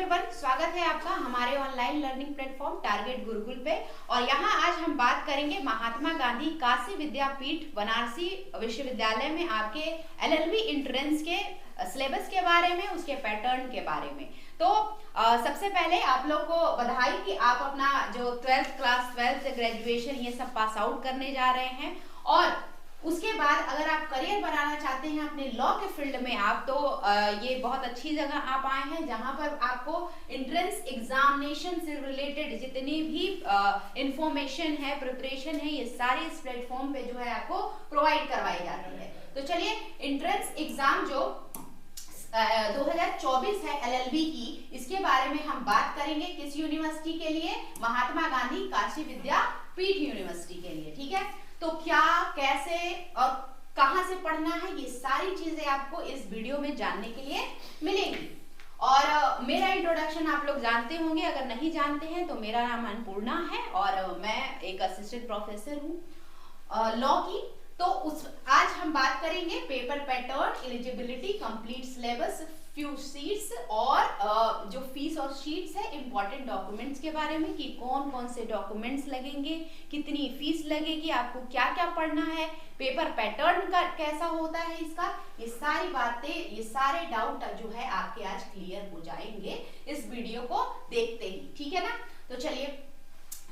Everyone, स्वागत है आपका हमारे online learning platform target Gurukul पे। और यहाँ आज हम बात करेंगे महात्मा गांधी काशी विद्यापीठ बनारसी विश्वविद्यालय में आपके एलएलबी एंट्रेंस के सिलेबस के बारे में, उसके पैटर्न के बारे में। तो सबसे पहले आप लोग को बधाई कि आप अपना जो 12th क्लास 12th ग्रेजुएशन ये सब पास आउट करने जा रहे हैं। और उसके बाद अगर आप करियर बनाना चाहते हैं अपने लॉ के फील्ड में आप, तो ये बहुत अच्छी जगह आप आए हैं जहां पर आपको एंट्रेंस एग्जामिनेशन से रिलेटेड जितनी भी इंफॉर्मेशन है, प्रिपरेशन है, ये सारी इस प्लेटफॉर्म पे जो है आपको प्रोवाइड करवाई जाती है। तो चलिए, एंट्रेंस एग्जाम जो 2024 है एलएलबी की, इसके बारे में हम बात करेंगे। किस यूनिवर्सिटी के लिए? महात्मा गांधी काशी विद्यापीठ यूनिवर्सिटी के लिए। ठीक है, तो क्या, कैसे और कहां से पढ़ना है, ये सारी चीजें आपको इस वीडियो में जानने के लिए मिलेंगी। और मेरा इंट्रोडक्शन आप लोग जानते होंगे, अगर नहीं जानते हैं तो मेरा नाम अन्नपूर्णा है और मैं एक असिस्टेंट प्रोफेसर हूँ लॉ की। तो आज हम बात करेंगे paper pattern, eligibility, complete syllabus, few seats और जो फीस और शीट्स है, इंपॉर्टेंट डॉक्यूमेंट्स के बारे में कि कौन कौन से डॉक्यूमेंट्स लगेंगे, कितनी फीस लगेगी, आपको क्या क्या पढ़ना है, पेपर पैटर्न का कैसा होता है इसका, ये सारी बातें, ये सारे डाउट जो है आपके आज क्लियर हो जाएंगे इस वीडियो को देखते ही। ठीक है ना? तो चलिए,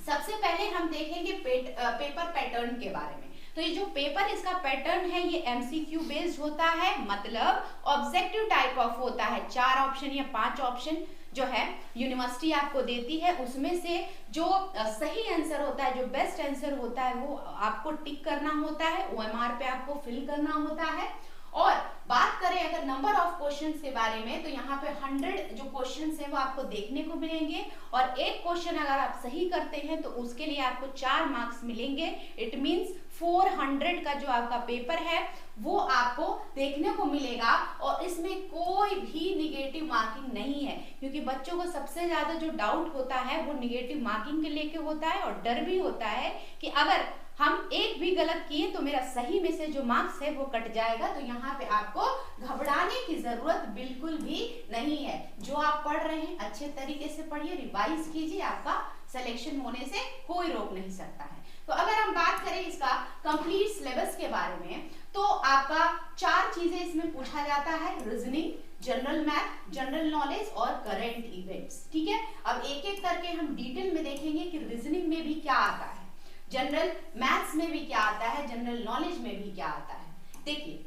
सबसे पहले हम देखेंगे पेपर पैटर्न के बारे में। तो ये जो पेपर, इसका पैटर्न है, ये एमसीक्यू बेस्ड होता है, मतलब ऑब्जेक्टिव टाइप ऑफ होता है। 4 ऑप्शन या 5 ऑप्शन जो है यूनिवर्सिटी आपको देती है, उसमें से जो सही आंसर होता है, जो बेस्ट आंसर होता है, वो आपको टिक करना होता है, ओएमआर पे आपको फिल करना होता है। और बात करें अगर नंबर ऑफ क्वेश्चंस के बारे में, तो यहाँ पे 100 जो क्वेश्चंस हैं वो आपको देखने को मिलेंगे। और एक क्वेश्चन अगर आप सही करते हैं तो उसके लिए आपको 4 मार्क्स मिलेंगे। इट मींस 400 का जो आपका पेपर है वो आपको देखने को मिलेगा। और इसमें कोई भी निगेटिव मार्किंग नहीं है, क्योंकि बच्चों को सबसे ज्यादा जो डाउट होता है वो निगेटिव मार्किंग के लेके होता है। और डर भी होता है कि अगर हम एक भी गलत किए तो मेरा सही में से जो मार्क्स है वो कट जाएगा। तो यहाँ पे आपको घबराने की जरूरत बिल्कुल भी नहीं है। जो आप पढ़ रहे हैं अच्छे तरीके से पढ़िए, रिवाइज कीजिए, आपका सिलेक्शन होने से कोई रोक नहीं सकता है। तो अगर हम बात करें इसका कंप्लीट सिलेबस के बारे में, तो आपका 4 चीजें इसमें पूछा जाता है: reasoning, general math, general knowledge और करंट इवेंट्स। ठीक है, अब एक एक करके हम डिटेल में देखेंगे कि रीजनिंग में भी क्या आता है, जनरल मैथ्स में भी क्या आता है, जनरल नॉलेज में भी क्या आता है। देखिए,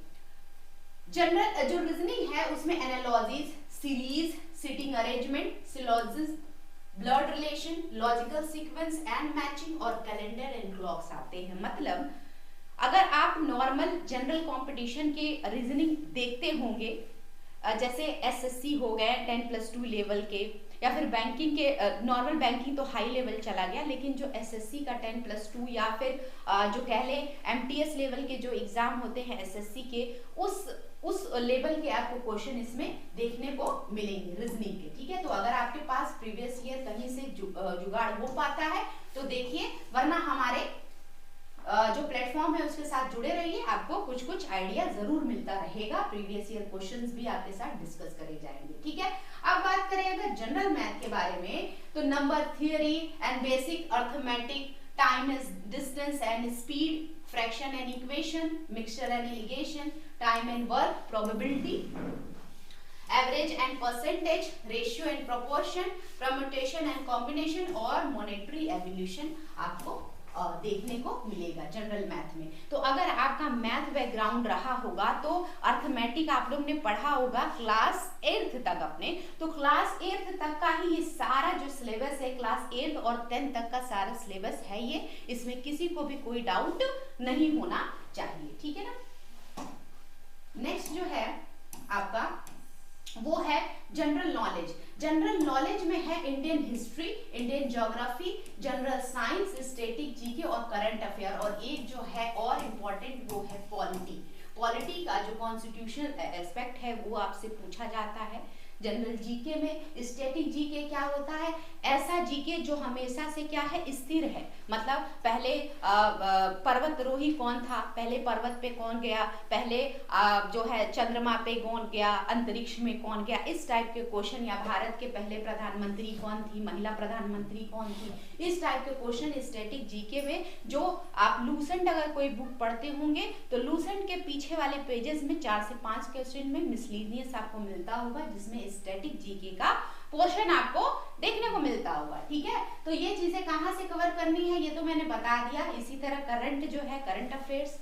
जनरल जो रीजनिंग है उसमें analogies, series, sitting arrangement, syllogism, blood relation, logical sequence and matching और कैलेंडर एंड क्लॉक्स आते हैं। मतलब अगर आप नॉर्मल जनरल कंपटीशन के रीजनिंग देखते होंगे, जैसे एसएससी हो गए 10+2 लेवल के, या फिर बैंकिंग के, नॉर्मल बैंकिंग तो हाई लेवल चला गया, लेकिन जो एसएससी का 10+2 या फिर जो कह ले एमटीएस लेवल के जो एग्जाम होते हैं एसएससी के, उस लेवल के आपको क्वेश्चन इसमें देखने को मिलेंगे रीजनिंग के। ठीक है, तो अगर आपके पास प्रीवियस ईयर कहीं से जुगाड़ हो पाता है तो देखिए, वरना हमारे जो प्लेटफॉर्म है उसके साथ जुड़े रहिए, आपको कुछ कुछ आइडिया जरूर मिलता रहेगा। प्रीवियस ईयर क्वेश्चंस भी आपके साथ डिस्कस करे जाएंगे। ठीक है, अब बात करें अगर जनरल मैथ के बारे में, तो number theory and basic arithmetic, time and distance and speed, fraction and equation, mixture and allegation, time and work, probability, average and percentage, ratio and proportion, permutation and combination और monetary evolution आपको देखने को मिलेगा general math में। तो अगर आपका math background रहा होगा तो अर्थमेटिक आप लोग ने पढ़ा होगा क्लास 8th तक अपने, तो क्लास 8th तक का ही ये सारा जो सिलेबस है, क्लास 8 और 10 तक का सारा सिलेबस है ये, इसमें किसी को भी कोई डाउट नहीं होना चाहिए। ठीक है ना? नेक्स्ट जो है आपका वो है जनरल नॉलेज। जनरल नॉलेज में है Indian history, Indian geography, general science, static GK और करंट अफेयर। और एक जो है और इम्पोर्टेंट वो है पॉलिटी। पॉलिटी का जो कॉन्स्टिट्यूशन एस्पेक्ट है वो आपसे पूछा जाता है। जनरल जीके में स्टैटिक जीके क्या होता है? ऐसा जीके जो हमेशा से क्या है, स्थिर है। मतलब पहले पर्वतरोही कौन था, पहले पर्वत पे कौन गया, पहले जो है चंद्रमा पे कौन गया, अंतरिक्ष में कौन गया, इस टाइप के क्वेश्चन, या भारत के पहले प्रधानमंत्री कौन थी, महिला प्रधानमंत्री कौन थी, इस टाइप के क्वेश्चन स्टैटिक जीके में जो आप लूसेंट अगर कोई बुक पढ़ते होंगे तो लूसेंट के पीछे वाले पेजेस में 4 से 5 क्वेश्चन में मिसलीनियस आपको मिलता होगा, जिसमें स्टैटिक जीके का पोर्शन आपको देखने को मिलता होगा। ठीक है, तो ये चीजें कहाँ से कवर करनी है ये तो मैंने बता दिया। इसी तरह करंट जो है, करंट अफेयर्स,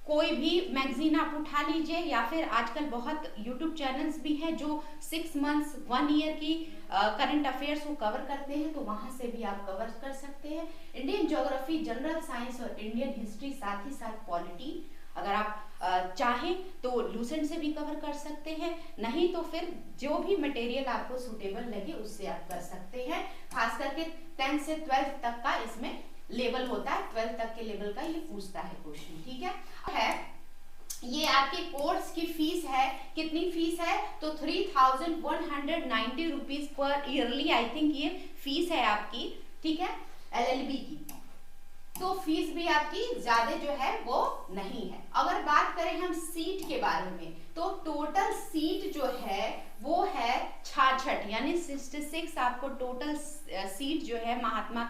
कोई भी मैगजीन आप उठा लीजिए, या फिर आजकल बहुत यूट्यूब चैनल्स भी हैं जो 6 मंथ्स 1 ईयर की करंट अफेयर्स को कवर करते हैं, तो वहां से भी आप कवर कर सकते हैं। इंडियन ज्योग्राफी, जनरल साइंस और इंडियन हिस्ट्री, साथ ही साथ पॉलिटी, अगर आप चाहें तो लूसेंट से भी कवर कर सकते हैं, नहीं तो फिर जो भी मटेरियल आपको सुटेबल लगे उससे आप कर सकते हैं। खास करके 10 से 12 तक का इसमें लेवल होता है, 12 तक के लेवल का ये पूछता है क्वेश्चन। ठीक है, ये आपके कोर्स की फीस है, कितनी फीस है तो 3190 rupees per yearly, I think ये फीस है आपकी। ठीक है, LLB की तो फीस भी आपकी ज्यादा जो है वो नहीं है। अगर बात करें हम सीट के बारे में तो टोटल सीट जो है वो है 66, यानी 66 आपको टोटल सीट जो है महात्मा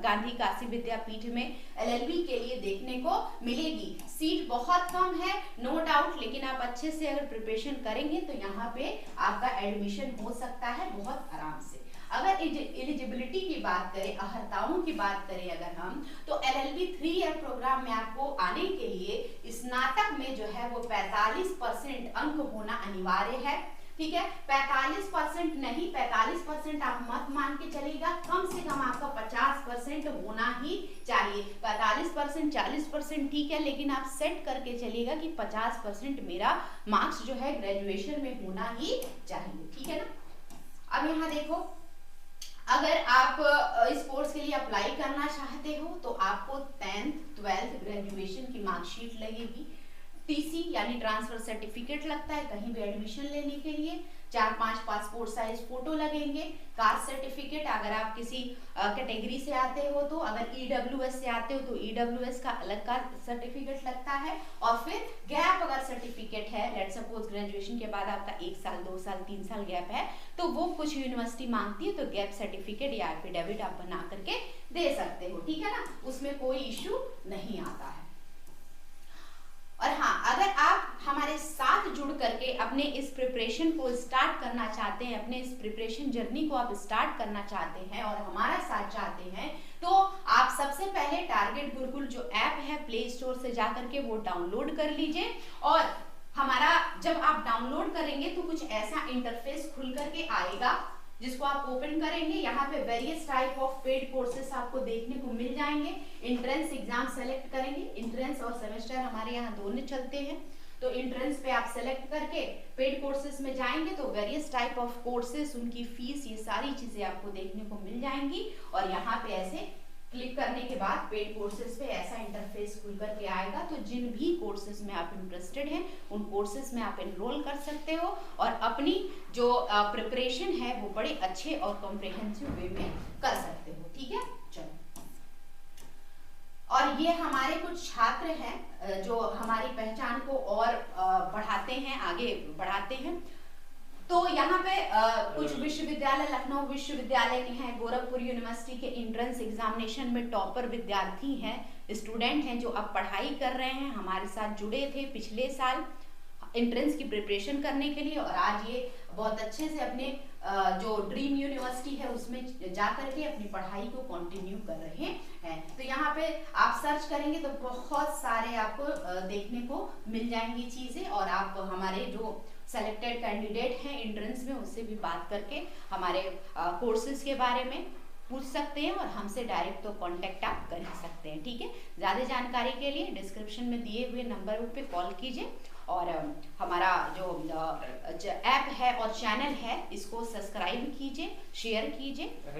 गांधी काशी विद्यापीठ में LLB के लिए देखने को मिलेगी। सीट बहुत कम है नो डाउट, लेकिन आप अच्छे से अगर प्रिपरेशन करेंगे तो यहाँ पे आपका एडमिशन हो सकता है बहुत आराम से। अगर एलिजिबिलिटी की बात करें, अर्हताओं की बात करें अगर हम, तो LLB 3 ईयर प्रोग्राम में आपको आने के लिए स्नातक में जो है वो 45% अंक होना अनिवार्य है। ठीक है, 45% नहीं, 45% आप मत मान के चलेगा, कम से कम आपका 50% होना ही चाहिए। 45% 40% ठीक है, लेकिन आप सेट करके चलिएगा कि 50% मेरा मार्क्स जो है ग्रेजुएशन में होना ही चाहिए। ठीक है ना। अब यहाँ देखो, अगर आप इस कोर्स के लिए अप्लाई करना चाहते हो तो आपको 10th 12th ग्रेजुएशन की मार्कशीट लगेगी, TC यानी ट्रांसफर सर्टिफिकेट लगता है कहीं भी एडमिशन लेने के लिए, 4-5 पासपोर्ट साइज फोटो लगेंगे, कास्ट सर्टिफिकेट अगर आप किसी कैटेगरी से आते हो तो, अगर EWS से आते हो तो EWS का अलग कास्ट सर्टिफिकेट लगता है, और फिर गैप अगर सर्टिफिकेट है, लेट सपोज ग्रेजुएशन के बाद आपका 1 साल 2 साल 3 साल गैप है तो वो कुछ यूनिवर्सिटी मांगती है, तो गैप सर्टिफिकेट या एफिडेविट आप बना करके दे सकते हो। ठीक है ना, उसमें कोई इश्यू नहीं आता है। और हाँ, अगर आप हमारे साथ जुड़ करके अपने इस प्रिपरेशन को स्टार्ट करना चाहते हैं, अपने इस प्रिपरेशन जर्नी को आप स्टार्ट करना चाहते हैं और हमारा साथ चाहते हैं, तो आप सबसे पहले टारगेट गुरुकुल जो ऐप है प्ले स्टोर से जाकर के वो डाउनलोड कर लीजिए। और हमारा जब आप डाउनलोड करेंगे तो कुछ ऐसा इंटरफेस खुल करके आएगा जिसको आप ओपन करेंगे। यहाँ पे various type of paid courses आपको देखने को मिल जाएंगे। एंट्रेंस एग्जाम सेलेक्ट करेंगे, एंट्रेंस और सेमेस्टर हमारे यहाँ दोनों चलते हैं, तो एंट्रेंस पे आप सेलेक्ट करके पेड कोर्सेज में जाएंगे तो वेरियस टाइप ऑफ कोर्सेज, उनकी फीस, ये सारी चीजें आपको देखने को मिल जाएंगी। और यहाँ पे ऐसे क्लिक करने के बाद पेड कोर्सेज पे ऐसा इंटरफेस खुल करके आएगा, तो जिन भी कोर्सेज में आप इंटरेस्टेड हैं उन कोर्सेज में आप एनरोल कर सकते हो और अपनी जो प्रिपरेशन है वो बड़े अच्छे और कॉम्प्रिहेंसिव वे में कर सकते हो। ठीक है, चलो। और ये हमारे कुछ छात्र हैं जो हमारी पहचान को और बढ़ाते हैं, आगे बढ़ाते हैं। तो यहाँ पे कुछ विश्वविद्यालय, लखनऊ विश्वविद्यालय के हैं, गोरखपुर यूनिवर्सिटी के एंट्रेंस एग्जामिनेशन में टॉपर विद्यार्थी हैं, स्टूडेंट हैं जो अब पढ़ाई कर रहे हैं, हमारे साथ जुड़े थे पिछले साल एंट्रेंस की प्रिपरेशन करने के लिए, और आज ये बहुत अच्छे से अपने जो ड्रीम यूनिवर्सिटी है उसमें जा करके अपनी पढ़ाई को कंटिन्यू कर रहे हैं। तो यहाँ पे आप सर्च करेंगे तो बहुत सारे आपको देखने को मिल जाएंगी चीजें, और आप हमारे जो सेलेक्टेड कैंडिडेट हैं एंट्रेंस में उससे भी बात करके हमारे कोर्सेज के बारे में पूछ सकते हैं, और हमसे डायरेक्ट तो कांटेक्ट आप कर ही सकते हैं। ठीक है, ज़्यादा जानकारी के लिए डिस्क्रिप्शन में दिए हुए नंबरों पे कॉल कीजिए, और हमारा जो ऐप है और चैनल है इसको सब्सक्राइब कीजिए, शेयर कीजिए।